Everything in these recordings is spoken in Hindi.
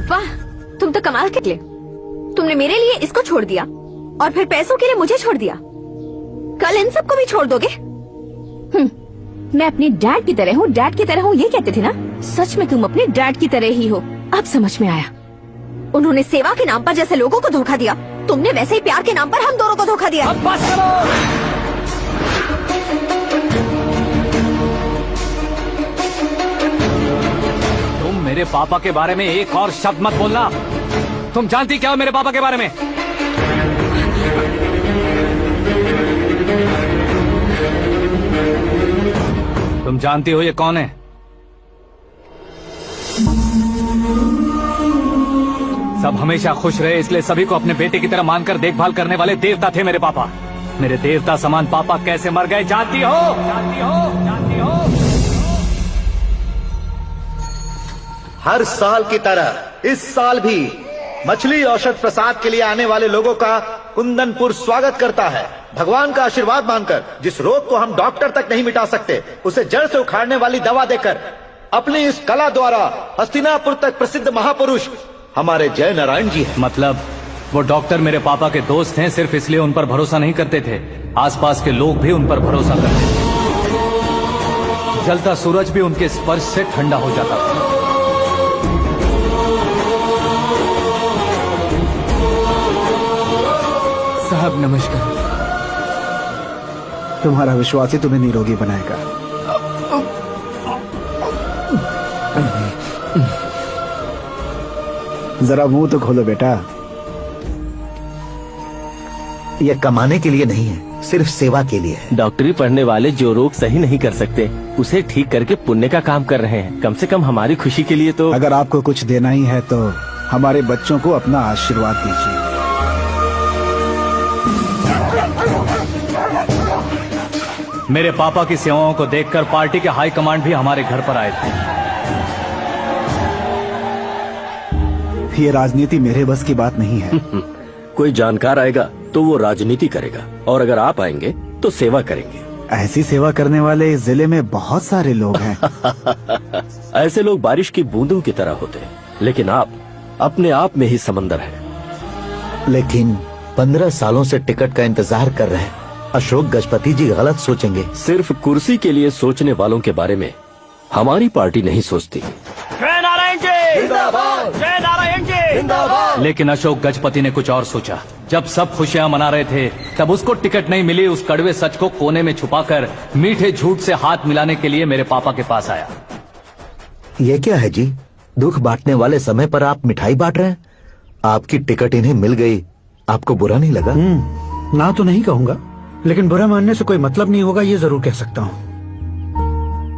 वाह, तुम तो कमाल के निकले। तुमने मेरे लिए इसको छोड़ दिया और फिर पैसों के लिए मुझे छोड़ दिया। कल इन सबको भी छोड़ दोगे? मैं अपनी डैड की तरह हूँ, डैड की तरह हूँ, ये कहते थे ना? सच में तुम अपने डैड की तरह ही हो। अब समझ में आया। उन्होंने सेवा के नाम पर जैसे लोगों को धोखा दिया, तुमने वैसे ही प्यार के नाम पर हम दोनों को धोखा दिया। अब बस करो। तुम मेरे पापा के बारे में एक और शब्द मत बोलना। तुम जानती क्या हो मेरे पापा के बारे में? तुम जानती हो ये कौन है? सब हमेशा खुश रहे इसलिए सभी को अपने बेटे की तरह मानकर देखभाल करने वाले देवता थे मेरे पापा। मेरे देवता समान पापा कैसे मर गए जानती हो? जानती हो? जानती हो? हर साल की तरह इस साल भी मछली औषध प्रसाद के लिए आने वाले लोगों का कुंदनपुर स्वागत करता है। भगवान का आशीर्वाद मानकर जिस रोग को हम डॉक्टर तक नहीं मिटा सकते, उसे जड़ से उखाड़ने वाली दवा देकर अपनी इस कला द्वारा हस्तिनापुर तक प्रसिद्ध महापुरुष हमारे जय नारायण जी हैं। मतलब वो डॉक्टर मेरे पापा के दोस्त हैं, सिर्फ इसलिए उन पर भरोसा नहीं करते थे, आसपास के लोग भी उन पर भरोसा करते थे। जलता सूरज भी उनके स्पर्श से ठंडा हो जाता था। साहब नमस्कार। तुम्हारा विश्वास ही तुम्हें निरोगी बनाएगा। जरा मुंह तो खोलो बेटा। यह कमाने के लिए नहीं है, सिर्फ सेवा के लिए है। डॉक्टरी पढ़ने वाले जो रोग सही नहीं कर सकते उसे ठीक करके पुण्य का काम कर रहे हैं। कम से कम हमारी खुशी के लिए तो। अगर आपको कुछ देना ही है तो हमारे बच्चों को अपना आशीर्वाद दीजिए। मेरे पापा की सेवाओं को देखकर पार्टी के हाई कमांड भी हमारे घर पर आए थे। ये राजनीति मेरे बस की बात नहीं है। कोई जानकार आएगा तो वो राजनीति करेगा, और अगर आप आएंगे तो सेवा करेंगे। ऐसी सेवा करने वाले इस जिले में बहुत सारे लोग हैं। ऐसे लोग बारिश की बूंदों की तरह होते हैं, लेकिन आप अपने आप में ही समंदर हैं। लेकिन 15 सालों से टिकट का इंतजार कर रहे हैं। अशोक गजपति जी गलत सोचेंगे। सिर्फ कुर्सी के लिए सोचने वालों के बारे में हमारी पार्टी नहीं सोचती। जय नारायण जी जिंदाबाद, जय नारायण जी जिंदाबाद। लेकिन अशोक गजपति ने कुछ और सोचा। जब सब खुशियां मना रहे थे तब उसको टिकट नहीं मिली। उस कड़वे सच को कोने में छुपाकर मीठे झूठ से हाथ मिलाने के लिए मेरे पापा के पास आया। ये क्या है जी? दुख बांटने वाले समय पर आप मिठाई बांट रहे हैं। आपकी टिकट इन्हें मिल गई, आपको बुरा नहीं लगा? ना तो नहीं कहूंगा, लेकिन बुरा मानने से कोई मतलब नहीं होगा, ये जरूर कह सकता हूँ।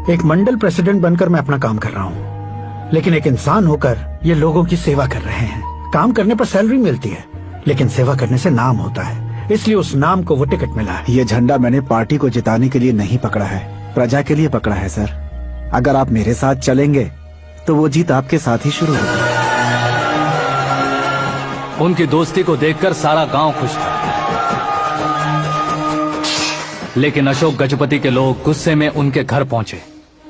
एक मंडल प्रेसिडेंट बनकर मैं अपना काम कर रहा हूँ, लेकिन एक इंसान होकर ये लोगों की सेवा कर रहे हैं। काम करने पर सैलरी मिलती है, लेकिन सेवा करने से नाम होता है, इसलिए उस नाम को वो टिकट मिला है। ये झंडा मैंने पार्टी को जिताने के लिए नहीं पकड़ा है, प्रजा के लिए पकड़ा है सर। अगर आप मेरे साथ चलेंगे तो वो जीत आपके साथ ही शुरू होगी। उनकी दोस्ती को देखकर सारा गांव खुश था, लेकिन अशोक गजपति के लोग गुस्से में उनके घर पहुंचे।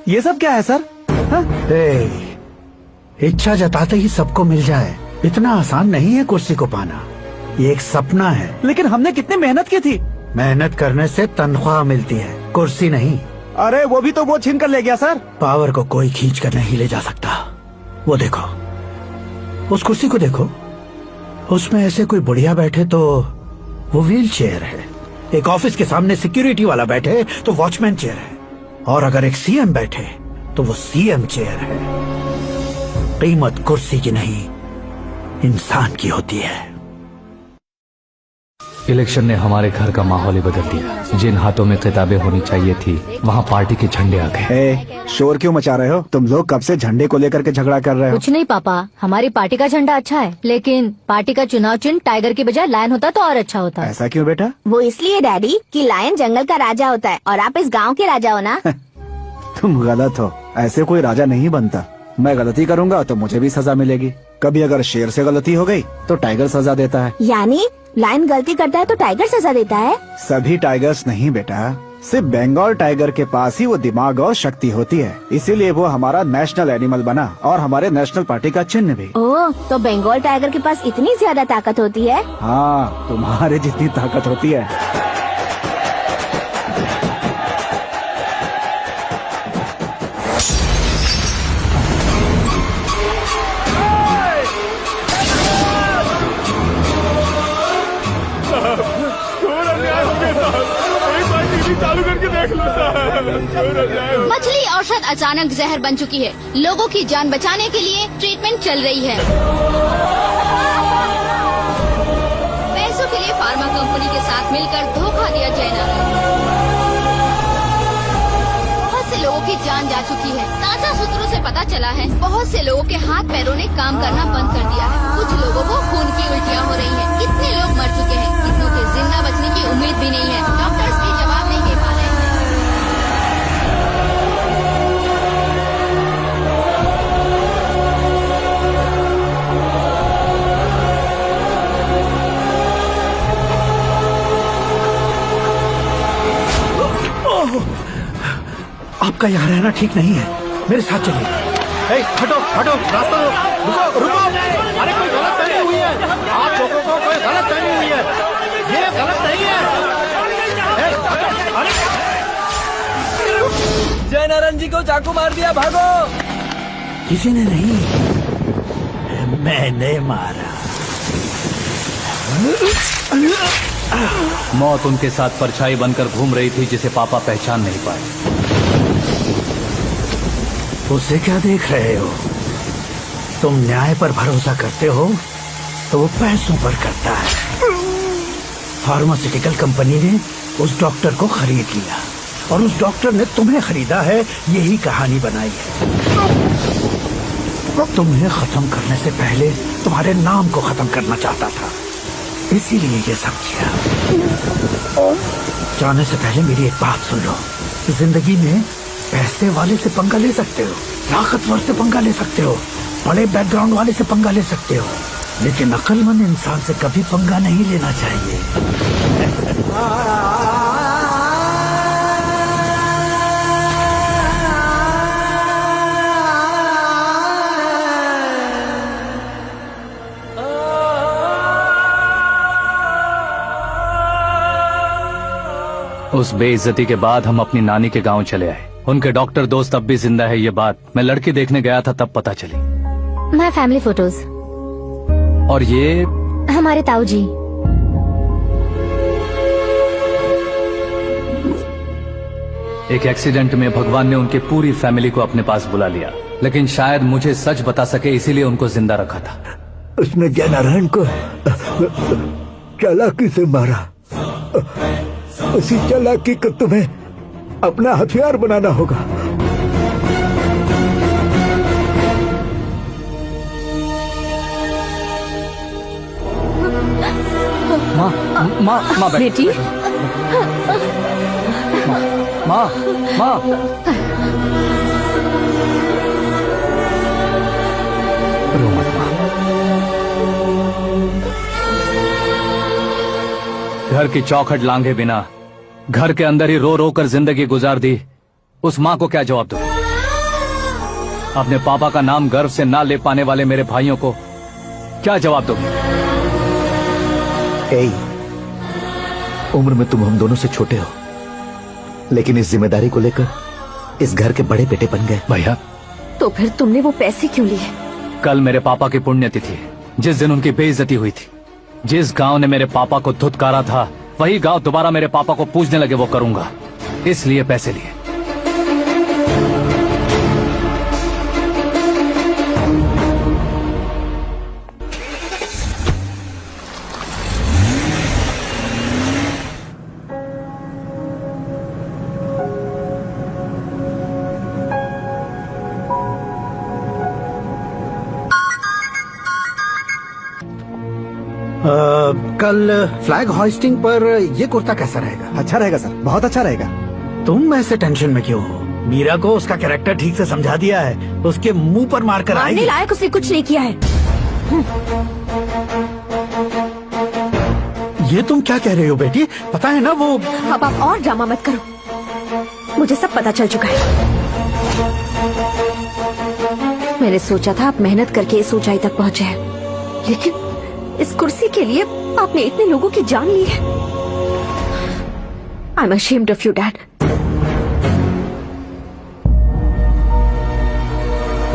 ये सब क्या है सर? इच्छा जताते ही सबको मिल जाए, इतना आसान नहीं है कुर्सी को पाना। ये एक सपना है। लेकिन हमने कितनी मेहनत की थी। मेहनत करने से तनख्वाह मिलती है, कुर्सी नहीं। अरे वो भी तो वो छीन कर ले गया सर। पावर को कोई खींच कर नहीं ले जा सकता। वो देखो, उस कुर्सी को देखो, उसमें ऐसे कोई बुढ़िया बैठे तो वो व्हील चेयर है। एक ऑफिस के सामने सिक्योरिटी वाला बैठे तो वॉचमैन चेयर है, और अगर एक सीएम बैठे तो वो सीएम चेयर है। कीमत कुर्सी की नहीं, इंसान की होती है। इलेक्शन ने हमारे घर का माहौल ही बदल दिया। जिन हाथों में किताबें होनी चाहिए थी, वहाँ पार्टी के झंडे आ गए। शोर क्यों मचा रहे हो? तुम लोग कब से झंडे को लेकर के झगड़ा कर रहे हो? कुछ नहीं पापा, हमारी पार्टी का झंडा अच्छा है, लेकिन पार्टी का चुनाव चिन्ह टाइगर की बजाय लायन होता तो और अच्छा होता। ऐसा क्यों बेटा? वो इसलिए डैडी कि लायन जंगल का राजा होता है और आप इस गांव के राजा हो ना। तुम गलत हो, ऐसे कोई राजा नहीं बनता। मैं गलती करूंगा तो मुझे भी सजा मिलेगी। कभी अगर शेर से गलती हो गई तो टाइगर सजा देता है। यानी लायन गलती करता है तो टाइगर सजा देता है? सभी टाइगर्स नहीं बेटा, सिर्फ बंगाल टाइगर के पास ही वो दिमाग और शक्ति होती है, इसीलिए वो हमारा नेशनल एनिमल बना और हमारे नेशनल पार्टी का चिन्ह भी। ओह, तो बंगाल टाइगर के पास इतनी ज्यादा ताकत होती है? हाँ, तुम्हारे जितनी ताकत होती है। मछली औषध अचानक जहर बन चुकी है। लोगों की जान बचाने के लिए ट्रीटमेंट चल रही है। पैसों के लिए फार्मा कंपनी के साथ मिलकर धोखा दिया जयनारायण। बहुत से लोगों की जान जा चुकी है। ताजा सूत्रों से पता चला है बहुत से लोगों के हाथ पैरों ने काम करना बंद कर दिया है। कुछ लोगों को खून की उल्टियाँ हो रही हैं। कितने लोग मर चुके हैं, कितनों के जिंदा बचने की उम्मीद भी नहीं है। डॉक्टर्स भी जवाब नहीं दे पा रहे हैं। आपका यहाँ रहना ठीक नहीं है, मेरे साथ चलिए। हटो हटो, रास्ता रुको रुको। अरे कोई गलत फहमी हुई है, आप लोगों को कोई गलत फहमी हुई है, ये गलत नहीं है। जयनारायण जी को चाकू मार दिया, भागो। किसी ने नहीं, मैंने मारा। मौत उनके साथ परछाई बनकर घूम रही थी जिसे पापा पहचान नहीं पाए। उसे क्या देख रहे हो? तुम न्याय पर भरोसा करते हो तो वो पैसों पर करता है। फार्मास्यूटिकल कंपनी ने उस डॉक्टर को खरीद लिया और उस डॉक्टर ने तुम्हें खरीदा है, यही कहानी बनाई है। तुम्हें खत्म करने से पहले तुम्हारे नाम को खत्म करना चाहता था, इसीलिए ये सब किया। जाने से पहले मेरी एक बात सुन लो। जिंदगी में पैसे वाले से पंगा ले सकते हो, ताकतवर से पंगा ले सकते हो, बड़े बैकग्राउंड वाले से पंगा ले सकते हो, लेकिन अक्लमंद इंसान से कभी पंगा नहीं लेना चाहिए। उस बेइज्जती के बाद हम अपनी नानी के गांव चले आए। उनके डॉक्टर दोस्त अब भी जिंदा है, ये बात मैं लड़की देखने गया था तब पता चली। My family photos. और ये हमारे ताऊ जी। एक एक्सीडेंट में भगवान ने उनकी पूरी फैमिली को अपने पास बुला लिया, लेकिन शायद मुझे सच बता सके इसीलिए उनको जिंदा रखा था। उसने जयनारायण को चालाकी से मारा। उसी चालाकी को तुम्हें अपना हथियार बनाना होगा। माँ माँ माँ बेटी, माँ माँ रो मत माँ। घर की चौखट लांघे बिना घर के अंदर ही रो रो कर जिंदगी गुजार दी उस माँ को क्या जवाब दूं? अपने पापा का नाम गर्व से ना ले पाने वाले मेरे भाइयों को क्या जवाब दूं? उम्र में तुम हम दोनों से छोटे हो, लेकिन इस जिम्मेदारी को लेकर इस घर के बड़े बेटे बन गए। भैया, तो फिर तुमने वो पैसे क्यों लिए? कल मेरे पापा की पुण्यतिथि, जिस दिन उनकी बेइज्जती हुई थी। जिस गांव ने मेरे पापा को धुतकारा था वही गांव दोबारा मेरे पापा को पूजने लगे, वो करूंगा, इसलिए पैसे लिए। कल फ्लैग होइस्टिंग पर ये कुर्ता कैसा रहेगा? अच्छा रहेगा सर, बहुत अच्छा रहेगा। तुम ऐसे टेंशन में क्यों हो? मीरा को उसका कैरेक्टर ठीक से समझा दिया है, उसके मुंह पर मारकर मारने आएगी। लायक उसने कुछ नहीं किया है। ये तुम क्या कह रहे हो बेटी? पता है ना वो। अब आप और ड्रामा मत करो। मुझे सब पता चल चुका है। मैंने सोचा था आप मेहनत करके इस ऊंचाई तक पहुंचे हैं, लेकिन इस कुर्सी के लिए आपने इतने लोगों की जान ली है। I am ashamed of you, Dad.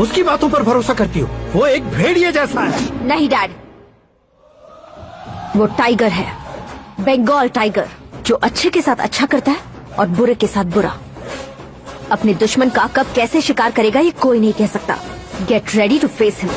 उसकी बातों पर भरोसा करती हो, वो एक भेड़िए जैसा है। नहीं डैड, वो टाइगर है, बंगाल टाइगर, जो अच्छे के साथ अच्छा करता है और बुरे के साथ बुरा। अपने दुश्मन का कब कैसे शिकार करेगा ये कोई नहीं कह सकता। Get ready to face him.